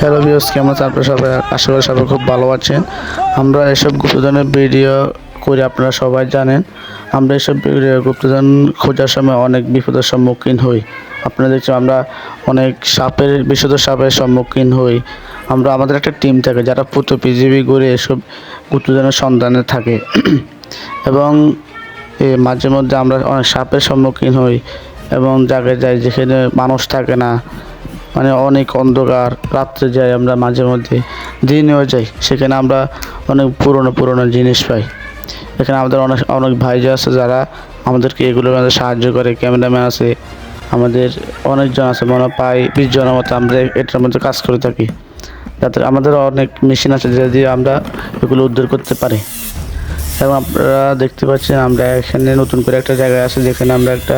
Hello viewers, কেমন আছেন আপনারা সবাই? আশা করি সবাই খুব ভালো আছেন। আমরা এসব গুপ্তধনের ভিডিও করে আপনারা সবাই জানেন। আমরা এসব গুপ্তধন খোঁজার সময় অনেক বিপদের সম্মুখীন হই। আপনারা দেখছেন আমরা অনেক বিষধর সাপের সম্মুখীন হই। আমাদের একটা টিম থাকে যারা পুরো পৃথিবী ঘুরে এসব গুপ্তধনের সন্ধানে থাকে এবং মাঝে মধ্যে আমরা অনেক সাপের সম্মুখীন হই এবং জায়গায় যাই যেখানে মানুষ থাকে না, মানে অনেক অন্ধকার। রাত্রে যাই আমরা, মাঝে মধ্যে দিনেও যাই, সেখানে আমরা অনেক পুরনো জিনিস পাই। এখানে আমাদের অনেক ভাইরা আছে যারা আমাদেরকে এগুলোর মধ্যে সাহায্য করে। ক্যামেরাম্যান আছে, আমাদের অনেকজন আছে, মনে হয় প্রায় 20 জনের মতো আমরা এটার মধ্যে কাজ করে থাকি। যাতে আমাদের অনেক মেশিন আছে যা দিয়ে আমরা এগুলো উদ্ধার করতে পারি। এবং আপনারা দেখতে পাচ্ছেন আমরা এখানে নতুন করে একটা জায়গায় আছে যেখানে আমরা একটা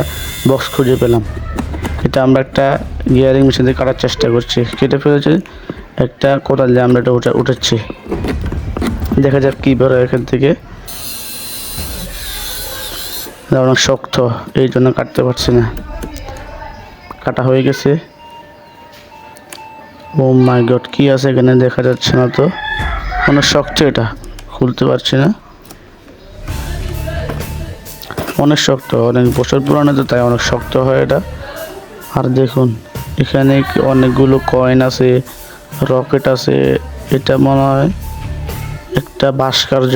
বক্স খুঁজে পেলাম। এটা আমরা একটা গিয়ারিং মেশিন দিয়ে কাটার চেষ্টা করছি, কেটে ফেলেছি একটা কোদাল দিয়ে আমরা এটা উঠাচ্ছি। দেখা যাক কী বেরোয় এখান থেকে। অনেক শক্ত, এই জন্য কাটতে পারছি না। কাটা হয়ে গেছে। ও মাই গড, কি আছে এখানে দেখা যাচ্ছে না তো, অনেক শক্ত, এটা খুলতে পারছি না। অনেক শক্ত, অনেক বছর পুরানো তো, তাই অনেক শক্ত হয় এটা। আর দেখুন এখানে অনেকগুলো কয়েন আছে, রকেট আছে। এটা মনে হয় একটা ভাস্কর্য,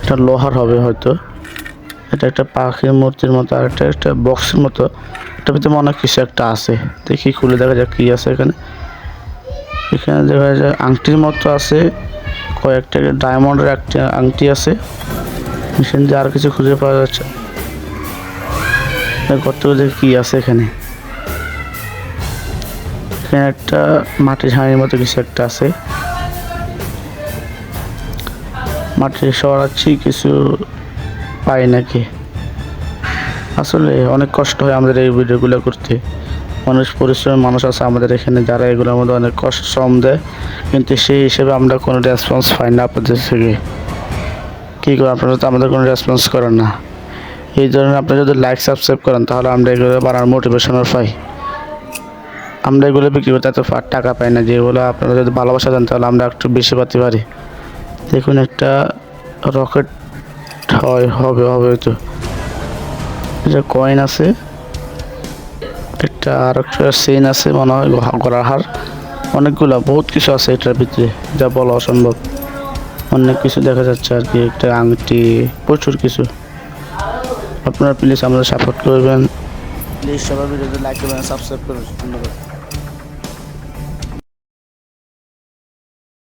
এটা লোহার হবে হয়তো। এটা একটা পাখির মূর্তির মতো, আর একটা বক্সের মতো। এটার ভিতরে মনে হয় কিছু একটা আছে। দেখি খুলে দেখা যাক কি আছে এখানে। এখানে দেখা যায় আংটির মতো আছে, কয়েকটা ডায়মন্ডের একটা আংটি আছে। মেশিন দিয়ে আর কিছু খুঁজে পাওয়া যাচ্ছে। কত দেখি কি আছে এখানে। এখানে একটা মাটির হাঁড়ির মতো কিছু একটা আছে। মাটি সরাচ্ছি, কিছু পাই নাকি। আসলে অনেক কষ্ট হয় আমাদের এই ভিডিওগুলো করতে। অনেক পরিশ্রমী মানুষ আছে আমাদের এখানে যারা এগুলোর মধ্যে অনেক কষ্ট শ্রম দেয়, কিন্তু সেই হিসেবে আমরা কোনো রেসপন্স পাই না আপনাদের থেকে। কী করে, আপনারা তো আমাদের কোনো রেসপন্স করেন না। এই ধরনের আপনারা যদি লাইক সাবস্ক্রাইব করেন তাহলে আমরা এগুলো বানানোর মোটিভেশনও পাই। আমরা এগুলো বিক্রি করতে এত টাকা পাই না, যেগুলো আপনারা যদি ভালোবাসা দেন তাহলে আমরা একটু বেশি পাতে পারি। দেখুন একটা রকেট হবে তো। এটা কয়েন আছে, একটা আর একটা চেইন আছে মনে হয়, গলার হার। অনেকগুলা বহুত কিছু আছে এটার ভিতরে, যা বলা অসম্ভব। অনেক কিছু দেখা যাচ্ছে আর কি, একটা আংটি, প্রচুর কিছু। আপনারা প্লিজ আমাদের সাপোর্ট করবেন। প্লিজ সবাই ভিডিওতে লাইক করবেন, সাবস্ক্রাইব করবেন। ধন্যবাদ।